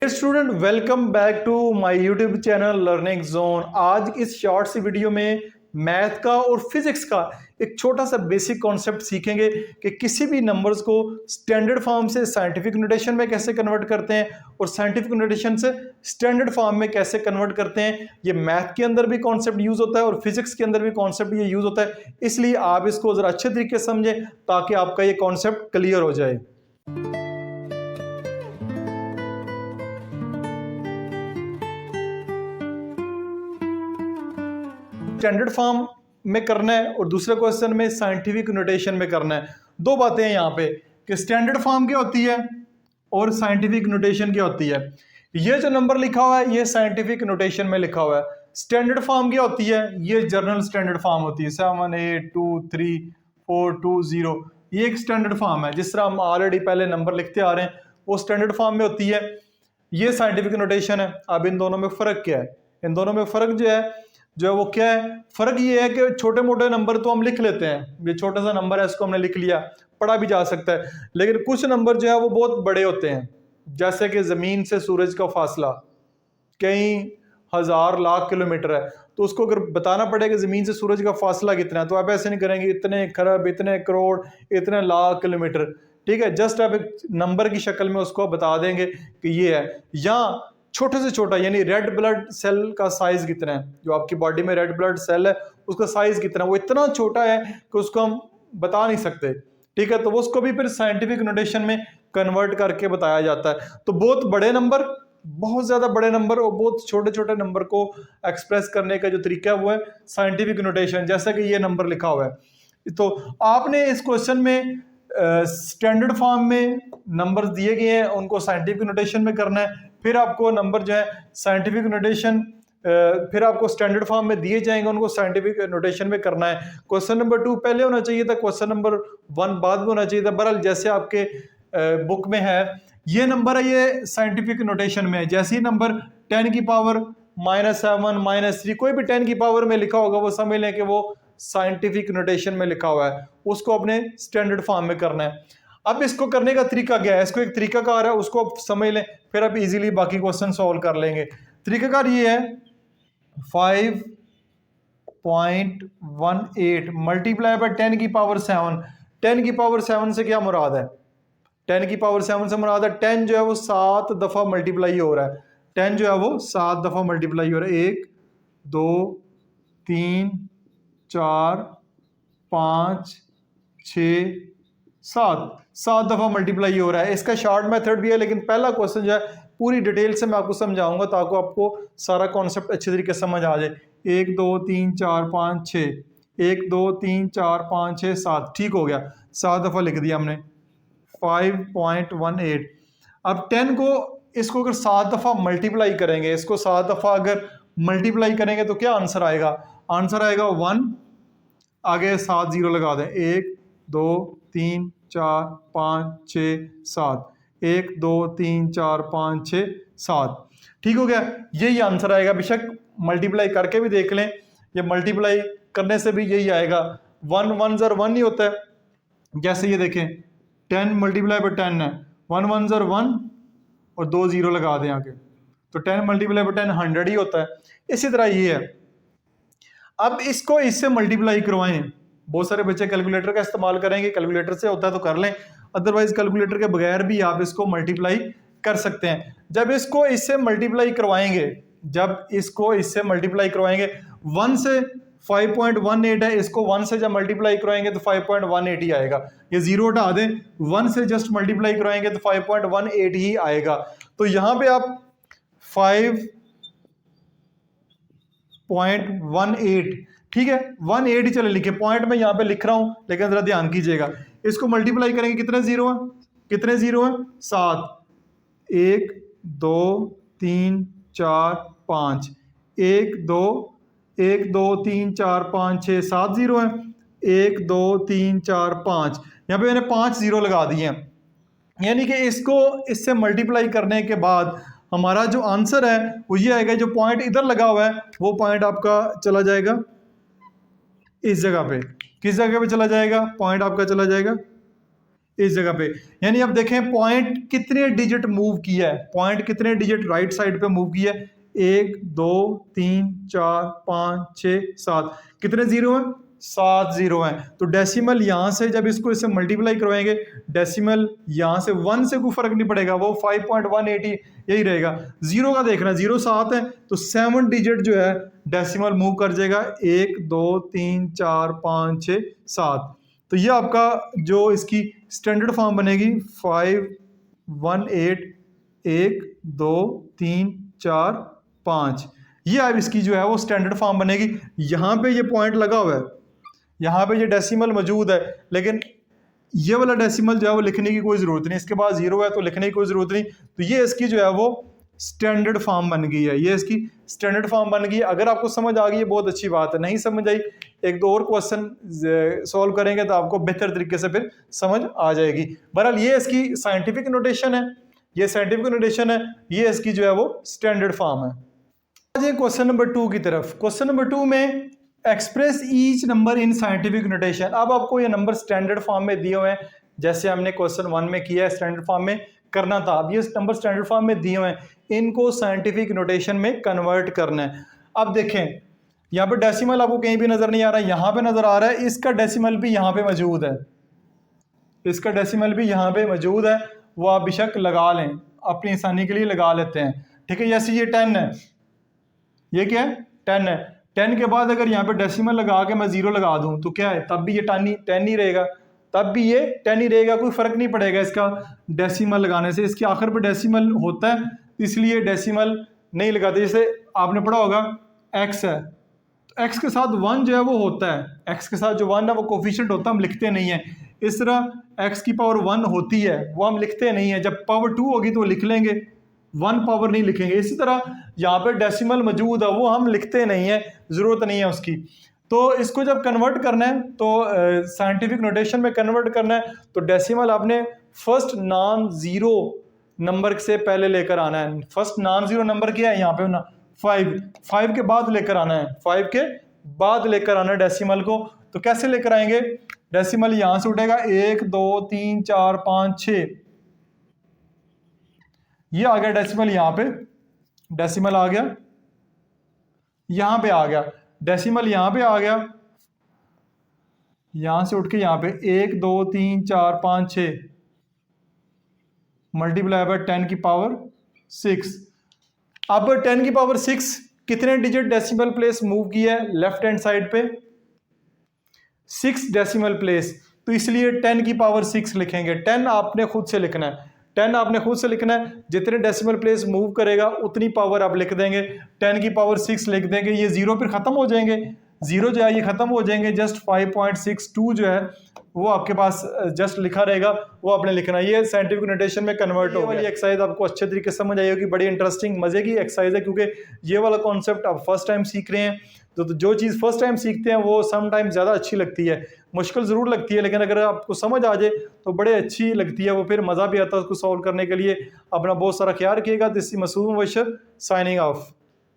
Student welcome back to my YouTube channel learning zone. आज इस short सी video में मैथ का और फिजिक्स का एक छोटा सा बेसिक कॉन्सेप्ट सीखेंगे कि किसी भी नंबर्स को स्टैंडर्ड फॉर्म से साइंटिफिक नोटेशन में कैसे कन्वर्ट करते हैं और साइंटिफिक नोटेशन से स्टैंडर्ड फॉर्म में कैसे कन्वर्ट करते हैं। ये मैथ के अंदर भी कॉन्सेप्ट यूज होता है और फिजिक्स के अंदर भी कॉन्सेप्ट ये यूज होता है, इसलिए आप इसको जरा अच्छे तरीके से समझें ताकि आपका ये कॉन्सेप्ट क्लियर हो जाए। स्टैंडर्ड फॉर्म में करना है और दूसरे क्वेश्चन में साइंटिफिक नोटेशन में करना है। दो बातें हैं यहाँ पे कि स्टैंडर्ड फॉर्म क्या होती है और साइंटिफिक नोटेशन क्या होती है। ये जो नंबर लिखा हुआ है ये साइंटिफिक नोटेशन में लिखा हुआ है। स्टैंडर्ड फॉर्म क्या होती है, ये जर्नल स्टैंडर्ड फॉर्म होती है 7 8 2 3 4 2 0। ये एक स्टैंडर्ड फॉर्म है, जिस तरह हम ऑलरेडी पहले नंबर लिखते आ रहे हैं वो स्टैंडर्ड फॉर्म में होती है। ये साइंटिफिक नोटेशन है। अब इन दोनों में फर्क क्या है? इन दोनों में फर्क जो है वो क्या है? फर्क ये है कि छोटे मोटे नंबर तो हम लिख लेते हैं, ये छोटा सा नंबर है इसको हमने लिख लिया, पढ़ा भी जा सकता है। लेकिन कुछ नंबर जो है वो बहुत बड़े होते हैं, जैसे कि जमीन से सूरज का फासला कई हजार लाख किलोमीटर है, तो उसको अगर बताना पड़ेगा जमीन से सूरज का फासला कितना है तो आप ऐसे नहीं करेंगे इतने खरब, इतने करोड़, इतने लाख किलोमीटर। ठीक है, जस्ट आप एक नंबर की शक्ल में उसको बता देंगे कि ये है। या छोटे से छोटा यानी रेड ब्लड सेल का साइज कितना है, जो आपकी बॉडी में रेड ब्लड सेल है उसका साइज कितना है, वो इतना छोटा है कि उसको हम बता नहीं सकते। ठीक है, तो वो उसको भी फिर साइंटिफिक नोटेशन में कन्वर्ट करके बताया जाता है। तो बहुत बड़े नंबर, बहुत ज्यादा बड़े नंबर और बहुत छोटे छोटे नंबर को एक्सप्रेस करने का जो तरीका है वो है साइंटिफिक नोटेशन। जैसा कि ये नंबर लिखा हुआ है, तो आपने इस क्वेश्चन में स्टैंडर्ड फॉर्म में नंबर दिए गए हैं, उनको साइंटिफिक नोटेशन में करना है। फिर आपको नंबर जो है साइंटिफिक नोटेशन, फिर आपको स्टैंडर्ड फॉर्म में दिए जाएंगे, उनको साइंटिफिक नोटेशन में करना है। क्वेश्चन नंबर 2 पहले होना चाहिए था, क्वेश्चन नंबर 1 बाद में होना चाहिए था। बहरहाल जैसे आपके बुक में है ये नंबर है, ये साइंटिफिक नोटेशन में है। जैसे ही नंबर 10 की पावर -7 -3 कोई भी 10 की पावर में लिखा होगा वो समझ लें कि वो साइंटिफिक नोटेशन में लिखा हुआ है, उसको अपने स्टैंडर्ड फॉर्म में करना है। अब इसको करने का तरीका क्या है, इसको एक तरीकाकार है, उसको आप समझ लें, फिर आप इजीली बाकी क्वेश्चन सॉल्व कर लेंगे। तरीकाकार ये है 5.18 मल्टीप्लाई बाय 10 की पावर 7। 10 की पावर 7 से क्या मुराद है? 10 की पावर 7 से मुराद है 10 जो है वो 7 दफा मल्टीप्लाई हो रहा है। 10 जो है वो 7 दफा मल्टीप्लाई हो रहा है। 1 2 3 4 5 6 7 दफा मल्टीप्लाई हो रहा है। इसका शॉर्ट मेथड भी है, लेकिन पहला क्वेश्चन जो है पूरी डिटेल से मैं आपको समझाऊंगा ताकि आपको सारा कॉन्सेप्ट अच्छे तरीके से समझ आ जाए। 1 2 3 4 5 6, 1 2 3 4 5 6 7, ठीक हो गया, 7 दफा लिख दिया हमने 5.18। अब 10 को इसको अगर 7 दफा मल्टीप्लाई करेंगे, इसको 7 दफा अगर मल्टीप्लाई करेंगे तो क्या आंसर आएगा? आंसर आएगा 1, आगे 7 जीरो लगा दें, 1 2 3 4 5 6 7, 1 2 3 4 5 6 7, ठीक हो गया। यही आंसर आएगा। बेशक मल्टीप्लाई करके भी देख लें, ये मल्टीप्लाई करने से भी यही आएगा। 1 1 ज़र 1 ही होता है। जैसे ये देखें 10 मल्टीप्लाई बाय 10 है, 1 1 ज़र 1 और 2 जीरो लगा दें आगे, तो 10 मल्टीप्लाई बाय 10 100 ही होता है। इसी तरह ये है। अब इसको इससे मल्टीप्लाई करवाएं। बहुत सारे बच्चे कैलकुलेटर का इस्तेमाल करेंगे, कैलकुलेटर से होता है तो कर लें, अदरवाइज कैलकुलेटर के बगैर भी आप इसको मल्टीप्लाई कर सकते हैं। जब इसको इससे मल्टीप्लाई करवाएंगे, 1 से 5.18 है, इसको 1 से जब मल्टीप्लाई करवाएंगे तो 5.18 ही आएगा। ये जीरो हटा दें, 1 से जस्ट मल्टीप्लाई करवाएंगे तो 5.18 ही आएगा। तो यहां पे आप 5.18, ठीक है, 18 ही चले लिखे, पॉइंट में यहाँ पे लिख रहा हूं लेकिन जरा ध्यान कीजिएगा। इसको मल्टीप्लाई करेंगे, कितने जीरो है? 7, 1 2 3 4 5, 1 2 3 4 5 6 7 जीरो है, 1 2 3 4 5, यहाँ पे मैंने 5 जीरो लगा दिए हैं। यानी कि इसको इससे मल्टीप्लाई करने के बाद हमारा जो आंसर है वो ये आएगा। जो पॉइंट इधर लगा हुआ है वो पॉइंट आपका चला जाएगा इस जगह पे। किस जगह पे चला जाएगा? पॉइंट आपका चला जाएगा इस जगह पे। यानी अब देखें पॉइंट कितने डिजिट मूव किया है, पॉइंट कितने डिजिट राइट साइड पे मूव किया है, 1 2 3 4 5 6 7, कितने जीरो हैं, 7 जीरो हैं। तो डेसिमल यहाँ से जब इसको इससे मल्टीप्लाई करवाएंगे, डेसिमल यहाँ से 1 से कोई फर्क नहीं पड़ेगा, वो 5.180 यही रहेगा। जीरो का देखना, जीरो 7 है तो 7 डिजिट जो है डेसिमल मूव कर जाएगा, 1 2 3 4 5 6 7। तो ये आपका जो इसकी स्टैंडर्ड फॉर्म बनेगी 5 1 8 1 2 3 4 5, ये अब इसकी जो है वो स्टैंडर्ड फॉर्म बनेगी। यहाँ पे ये पॉइंट लगा हुआ है, यहाँ पे ये डेसिमल मौजूद है, लेकिन ये वाला डेसिमल जो है वो लिखने की कोई ज़रूरत नहीं, इसके बाद जीरो है तो लिखने की कोई ज़रूरत नहीं। तो ये इसकी जो है वो स्टैंडर्ड फॉर्म बन गई है, ये इसकी स्टैंडर्ड फॉर्म बन गई। अगर आपको समझ आ गई है बहुत अच्छी बात है, नहीं समझ आई एक दो और क्वेश्चन सॉल्व करेंगे तो आपको बेहतर तरीके से फिर समझ आ जाएगी। बहरहाल ये इसकी साइंटिफिक नोटेशन है, ये साइंटिफिक नोटेशन है, ये इसकी जो है वो स्टैंडर्ड फॉर्म है। आज क्वेश्चन नंबर 2 की तरफ। क्वेश्चन नंबर 2 में express each number in scientific notation. अब आपको ये नंबर स्टैंडर्ड फॉर्म में दिए हुए हैं, जैसे हमने क्वेश्चन 1 में किया है, स्टैंडर्ड फॉर्म में करना था। अब ये नंबर स्टैंडर्ड फॉर्म में दिए हुए हैं, इनको साइंटिफिक नोटेशन में कन्वर्ट करना है। अब देखें यहाँ पे डेसिमल आपको कहीं भी नजर नहीं आ रहा है, यहाँ पे नजर आ रहा है, इसका डेसिमल भी यहाँ पे मौजूद है, इसका डेसिमल भी यहाँ पे मौजूद है, वो आप बेशक लगा लें, अपनी आसानी के लिए लगा लेते हैं। ठीक है, जैसे ये 10 है, ये क्या है 10 है, 10 के बाद अगर यहाँ पे डेसिमल लगा के मैं 0 लगा दूं तो क्या है, तब भी ये 10 ही रहेगा, तब भी ये 10 ही रहेगा, कोई फर्क नहीं पड़ेगा इसका डेसिमल लगाने से। इसके आखिर पे डेसिमल होता है इसलिए डेसिमल नहीं लगाते। जैसे आपने पढ़ा होगा x है तो x के साथ 1 जो है वो होता है, x के साथ जो 1 है वो कोफिशिएंट होता है, हम लिखते नहीं है। इस तरह x की पावर 1 होती है, वो हम लिखते नहीं है, जब पावर 2 होगी तो लिख लेंगे, 1 पावर नहीं लिखेंगे। इसी तरह यहाँ पे डेसिमल मौजूद है, वो हम लिखते नहीं है, ज़रूरत नहीं है उसकी। तो इसको जब कन्वर्ट करना है तो साइंटिफिक नोटेशन में कन्वर्ट करना है तो डेसिमल आपने फर्स्ट नॉन ज़ीरो नंबर से पहले लेकर आना है। फर्स्ट नॉन ज़ीरो नंबर क्या है यहाँ पे ना 5 के बाद लेकर आना है, 5 के बाद लेकर आना है डेसिमल को। तो कैसे लेकर आएंगे, डेसिमल यहाँ से उठेगा 1 2 3 4 5 6, ये आ गया डेसिमल, यहाँ पे डेसिमल आ गया, यहाँ पे आ गया डेसिमल, यहाँ पे आ गया, यहाँ से उठ के यहाँ पे 1 2 3 4 5 6 मल्टीप्लाई बाय 10 की पावर 6। अब 10 की पावर 6 कितने डिजिट डेसिमल प्लेस मूव किया है लेफ्ट हैंड साइड पे, 6 डेसिमल प्लेस, तो इसलिए 10 की पावर 6 लिखेंगे। 10 आपने खुद से लिखना है, 10 आपने खुद से लिखना है, जितने डेसिमल प्लेस मूव करेगा उतनी पावर आप लिख देंगे। 10 की पावर 6 लिख देंगे, ये जीरो फिर खत्म हो जाएंगे, जीरो जो है ये खत्म हो जाएंगे, जस्ट 5.62 जो है वो आपके पास जस्ट लिखा रहेगा, वो आपने लिखना है। ये साइंटिफिक नोटेशन में कन्वर्ट हो गया। ये एक्सरसाइज आपको अच्छे तरीके से समझ आई होगी, बड़ी इंटरेस्टिंग मजे की एक्सरसाइज है, क्योंकि ये वाला कॉन्सेप्ट आप फर्स्ट टाइम सीख रहे हैं। तो जो चीज़ फर्स्ट टाइम सीखते हैं वो सम टाइम ज़्यादा अच्छी लगती है, मुश्किल ज़रूर लगती है, लेकिन अगर आपको समझ आ जाए तो बड़े अच्छी लगती है, वो फिर मज़ा भी आता है उसको सॉल्व करने के लिए। अपना बहुत सारा ख्याल रखिएगा। This is Masood Mubashar signing of.